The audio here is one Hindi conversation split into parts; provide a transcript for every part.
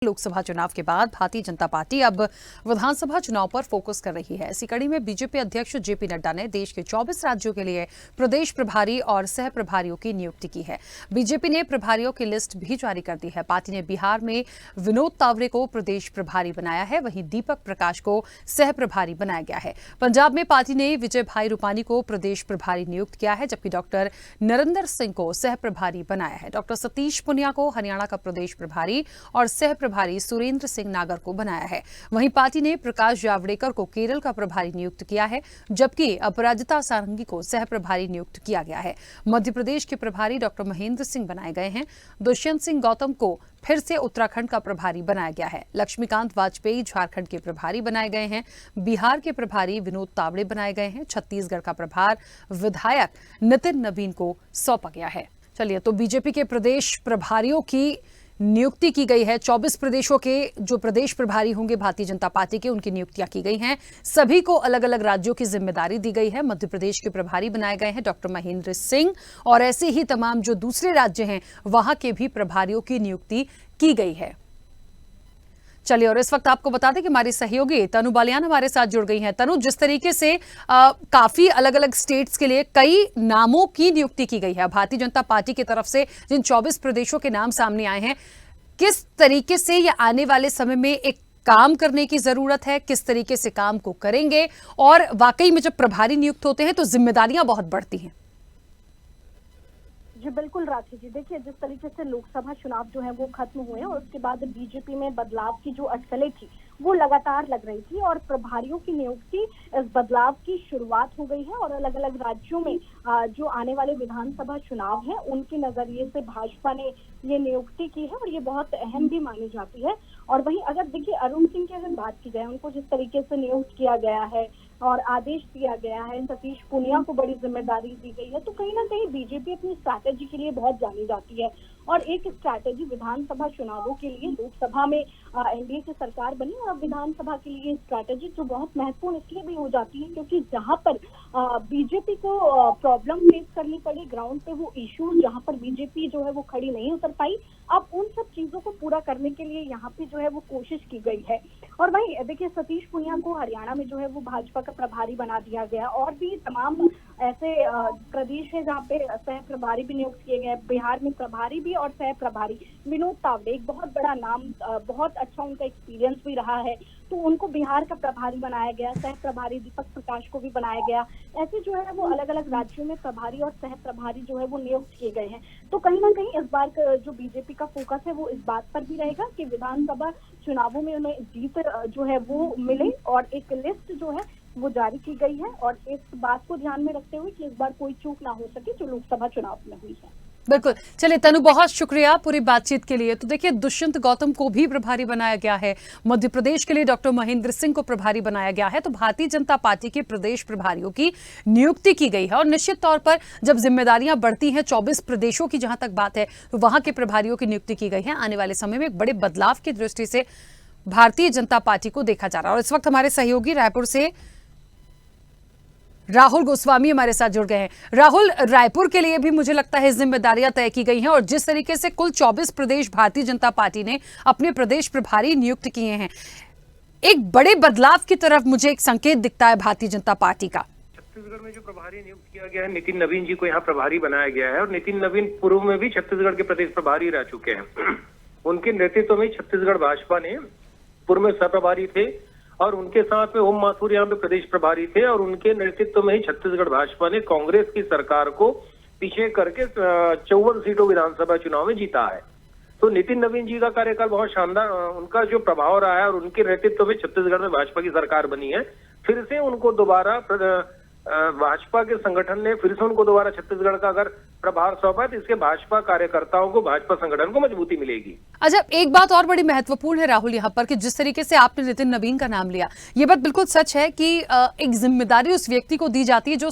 लोकसभा चुनाव के बाद भारतीय जनता पार्टी अब विधानसभा चुनाव पर फोकस कर रही है। इसी कड़ी में बीजेपी अध्यक्ष जेपी नड्डा ने देश के 24 राज्यों के लिए प्रदेश प्रभारी और सह प्रभारियों की नियुक्ति की है। बीजेपी ने प्रभारियों की लिस्ट भी जारी कर दी है। पार्टी ने बिहार में विनोद तावड़े को प्रदेश प्रभारी बनाया है, वहीं दीपक प्रकाश को सह प्रभारी बनाया गया है। पंजाब में पार्टी ने विजय भाई रूपानी को प्रदेश प्रभारी नियुक्त किया है, जबकि डॉक्टर नरेंद्र सिंह को सह प्रभारी बनाया है। डॉक्टर सतीश पुनिया को हरियाणा का प्रदेश प्रभारी और सह प्रभारी सुरेंद्र सिंह नागर को बनाया है। वहीं पार्टी ने प्रकाश जावड़ेकर को केरल का प्रभारी नियुक्त किया है, जबकि अपराजिता सारंगी को सह प्रभारी नियुक्त किया गया है। मध्य प्रदेश के प्रभारी डॉक्टर महेंद्र सिंह बनाए गए हैं। दुष्यंत सिंह गौतम को फिर से उत्तराखंड का प्रभारी बनाया गया है। लक्ष्मीकांत वाजपेयी झारखंड के प्रभारी बनाए गए हैं। बिहार के प्रभारी विनोद तावड़े बनाए गए हैं। छत्तीसगढ़ का प्रभार विधायक नितिन नवीन को सौंपा गया है। चलिए, तो बीजेपी के प्रदेश प्रभारियों की नियुक्ति की गई है। 24 प्रदेशों के जो प्रदेश प्रभारी होंगे भारतीय जनता पार्टी के, उनकी नियुक्तियां की गई हैं। सभी को अलग अलग राज्यों की जिम्मेदारी दी गई है। मध्य प्रदेश के प्रभारी बनाए गए हैं डॉक्टर महेंद्र सिंह, और ऐसे ही तमाम जो दूसरे राज्य हैं वहां के भी प्रभारियों की नियुक्ति की गई है। चलिए, और इस वक्त आपको बता दें कि हमारी सहयोगी तनु बालियान हमारे साथ जुड़ गई हैं। तनु, जिस तरीके से काफी अलग अलग स्टेट्स के लिए कई नामों की नियुक्ति की गई है भारतीय जनता पार्टी की तरफ से, जिन 24 प्रदेशों के नाम सामने आए हैं, किस तरीके से ये आने वाले समय में एक काम करने की जरूरत है, किस तरीके से काम को करेंगे, और वाकई में जब प्रभारी नियुक्त होते हैं तो जिम्मेदारियां बहुत बढ़ती हैं। जी बिल्कुल राखी जी, देखिए जिस तरीके से लोकसभा चुनाव जो है वो खत्म हुए और उसके बाद बीजेपी में बदलाव की जो अटकलें थी वो लगातार लग रही थी, और प्रभारियों की नियुक्ति इस बदलाव की शुरुआत हो गई है। और अलग अलग राज्यों में जो आने वाले विधानसभा चुनाव है उनके नजरिए से भाजपा ने ये नियुक्ति की है, और ये बहुत अहम भी मानी जाती है। और वहीं अगर देखिए अरुण सिंह की अगर बात की जाए, उनको जिस तरीके से नियुक्त किया गया है और आदेश दिया गया है, सतीश पुनिया को बड़ी जिम्मेदारी दी गई है, तो कहीं ना कहीं बीजेपी अपनी स्ट्रैटेजी के लिए बहुत जानी जाती है। और एक स्ट्रैटेजी विधानसभा चुनावों के लिए, लोकसभा में एनडीए की सरकार बनी, और अब विधानसभा के लिए स्ट्रैटेजी जो बहुत महत्वपूर्ण इसलिए भी हो जाती है क्योंकि जहां पर बीजेपी को प्रॉब्लम फेस करनी पड़ी ग्राउंड पे, वो इश्यूज जहां पर बीजेपी जो है वो खड़ी नहीं उतर पाई, अब उन सब चीजों को पूरा करने के लिए यहाँ पे जो है वो कोशिश की गई है। और वहीं देखिए सतीश पुनिया को हरियाणा में जो है वो भाजपा का प्रभारी बना दिया गया, और भी तमाम ऐसे प्रदेश है जहाँ पे सह प्रभारी भी नियुक्त किए गए। बिहार में प्रभारी भी और सह प्रभारी विनोद तावड़े, एक बहुत बड़ा नाम, बहुत अच्छा उनका एक्सपीरियंस भी रहा है, तो उनको बिहार का प्रभारी बनाया गया। सह प्रभारी दीपक प्रकाश को भी बनाया गया। ऐसे जो है वो अलग अलग राज्यों में प्रभारी और सह प्रभारी जो है वो नियुक्त किए गए हैं। तो कहीं ना कहीं इस बार जो बीजेपी का फोकस है वो इस बात पर भी रहेगा कि विधानसभा चुनावों में उन्हें जीत जो है वो मिले, और एक लिस्ट जो है वो जारी की गई है, और इस बात को ध्यान में रखते हुए कि इस बार कोई चूक ना हो सके जो लोकसभा चुनाव में हुई है। बिल्कुल। चलिए तनु, बहुत शुक्रिया पूरी बातचीत के लिए। तो देखिए, दुष्यंत गौतम को भी प्रभारी बनाया गया है। मध्य प्रदेश के लिए डॉक्टर महेंद्र सिंह को प्रभारी बनाया गया है। तो भारतीय जनता पार्टी के प्रदेश प्रभारियों की नियुक्ति की गई है, और निश्चित तौर पर जब जिम्मेदारियां बढ़ती हैं, 24 प्रदेशों की जहां तक बात है, तो वहां के प्रभारियों की नियुक्ति की गई है। आने वाले समय में एक बड़े बदलाव की दृष्टि से भारतीय जनता पार्टी को देखा जा रहा है। और इस वक्त हमारे सहयोगी रायपुर से राहुल गोस्वामी हमारे साथ जुड़ गए हैं। राहुल, रायपुर के लिए भी मुझे लगता है जिम्मेदारियां तय की गई हैं, और जिस तरीके से कुल 24 प्रदेश भारतीय जनता पार्टी ने अपने प्रदेश प्रभारी नियुक्त किए हैं, एक बड़े बदलाव की तरफ मुझे एक संकेत दिखता है भारतीय जनता पार्टी का। छत्तीसगढ़ में जो प्रभारी नियुक्त किया गया है, नितिन नवीन जी को यहाँ प्रभारी बनाया गया है, और नितिन नवीन पूर्व में भी छत्तीसगढ़ के प्रदेश प्रभारी रह चुके हैं। उनके नेतृत्व में छत्तीसगढ़ भाजपा ने पूर्व में सह प्रभारी थे, और उनके साथ में ओम माथुर यहाँ पे प्रदेश प्रभारी थे, और उनके नेतृत्व में ही छत्तीसगढ़ भाजपा ने कांग्रेस की सरकार को पीछे करके 54 सीटों विधानसभा चुनाव में जीता है। तो नितिन नवीन जी का कार्यकाल बहुत शानदार, उनका जो प्रभाव रहा है, और उनके नेतृत्व में छत्तीसगढ़ में भाजपा की सरकार बनी है। फिर से उनको दोबारा भाजपा के संगठन ने फिर से उनको दोबारा छत्तीसगढ़ का अगर प्रभार सौंपा, तो इसके भाजपा कार्यकर्ताओं को, भाजपा संगठन को मजबूती मिलेगी। अच्छा, एक बात और बड़ी महत्वपूर्ण है राहुल यहाँ पर, कि जिस तरीके से आपने नितिन नवीन का नाम लिया, ये बात बिल्कुल सच है कि एक जिम्मेदारी उस व्यक्ति को दी जाती है जो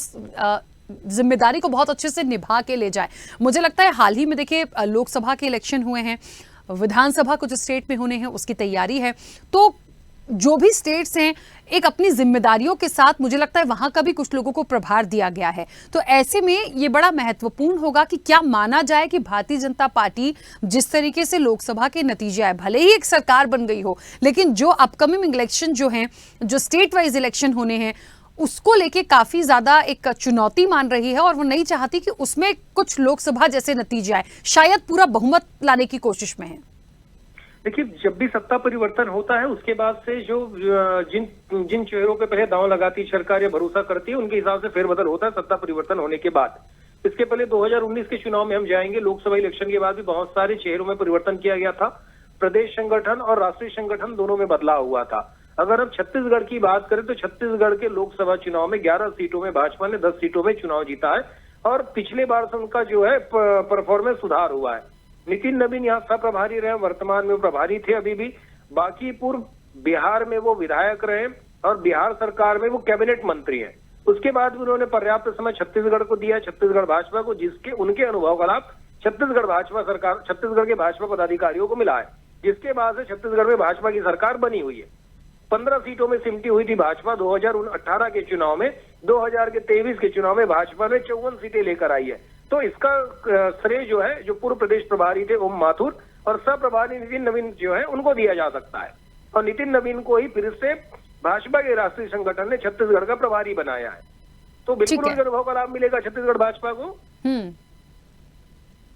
जिम्मेदारी को बहुत अच्छे से निभा के ले जाए। मुझे लगता है हाल ही में देखिए लोकसभा के इलेक्शन हुए हैं, विधानसभा कुछ स्टेट में होने हैं, उसकी तैयारी है, तो जो भी स्टेट्स हैं एक अपनी जिम्मेदारियों के साथ, मुझे लगता है वहां का भी कुछ लोगों को प्रभार दिया गया है। तो ऐसे में ये बड़ा महत्वपूर्ण होगा कि क्या माना जाए कि भारतीय जनता पार्टी जिस तरीके से लोकसभा के नतीजे आए, भले ही एक सरकार बन गई हो, लेकिन जो अपकमिंग इलेक्शन जो हैं, जो स्टेट वाइज इलेक्शन होने हैं, उसको लेके काफी ज्यादा एक चुनौती मान रही है और वो नहीं चाहती कि उसमें कुछ लोकसभा जैसे नतीजे आए, शायद पूरा बहुमत लाने की कोशिश में है। देखिए, जब भी सत्ता परिवर्तन होता है उसके बाद से जो जिन चेहरों पे पहले दांव लगाती सरकार या भरोसा करती है, उनके हिसाब से फेरबदल होता है सत्ता परिवर्तन होने के बाद। इसके पहले 2019 के चुनाव में हम जाएंगे, लोकसभा इलेक्शन के बाद भी बहुत सारे चेहरों में परिवर्तन किया गया था। प्रदेश संगठन और राष्ट्रीय संगठन दोनों में बदलाव हुआ था। अगर हम छत्तीसगढ़ की बात करें तो छत्तीसगढ़ के लोकसभा चुनाव में 11 सीटों में भाजपा ने 10 सीटों में चुनाव जीता है और पिछले बार से उनका जो है परफॉर्मेंस सुधार हुआ है। नितिन नवीन यहाँ सह प्रभारी रहे, वर्तमान में प्रभारी थे अभी भी। बाकी पूर्व बिहार में वो विधायक रहे और बिहार सरकार में वो कैबिनेट मंत्री हैं। उसके बाद भी उन्होंने पर्याप्त समय छत्तीसगढ़ को दिया, छत्तीसगढ़ भाजपा को, जिसके उनके अनुभव का लाभ छत्तीसगढ़ भाजपा सरकार, छत्तीसगढ़ के भाजपा पदाधिकारियों को मिला है, जिसके बाद से छत्तीसगढ़ में भाजपा की सरकार बनी हुई है। 15 सीटों में सिमटी हुई थी भाजपा 2018 के चुनाव में। 2023 के चुनाव में भाजपा ने 54 सीटें लेकर आई है। तो इसका श्रेय जो है, जो पूर्व प्रदेश प्रभारी थे ओम माथुर और सह प्रभारी नितिन नवीन जो है, उनको दिया जा सकता है। और नितिन नवीन को ही फिर से भाजपा के राष्ट्रीय संगठन ने छत्तीसगढ़ का प्रभारी बनाया है। तो बिल्कुल उनके अनुभव का लाभ मिलेगा छत्तीसगढ़ भाजपा को।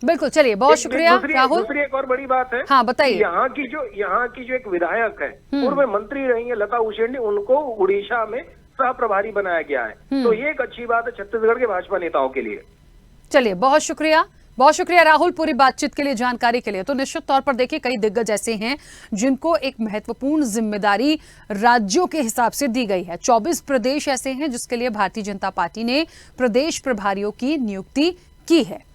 बिल्कुल, चलिए बहुत शुक्रिया राहुल। दूसरी एक और बड़ी बात है, हाँ बताइए। यहाँ की जो एक विधायक है, पूर्व मंत्री रही है लता उसेंडी, उनको उड़ीसा में सह प्रभारी बनाया गया है। तो ये एक अच्छी बात है छत्तीसगढ़ के भाजपा नेताओं के लिए। चलिए बहुत शुक्रिया राहुल पूरी बातचीत के लिए, जानकारी के लिए। तो निश्चित तौर पर देखिए, कई दिग्गज ऐसे हैं जिनको एक महत्वपूर्ण जिम्मेदारी राज्यों के हिसाब से दी गई है। 24 प्रदेश ऐसे हैं जिसके लिए भारतीय जनता पार्टी ने प्रदेश प्रभारियों की नियुक्ति की है।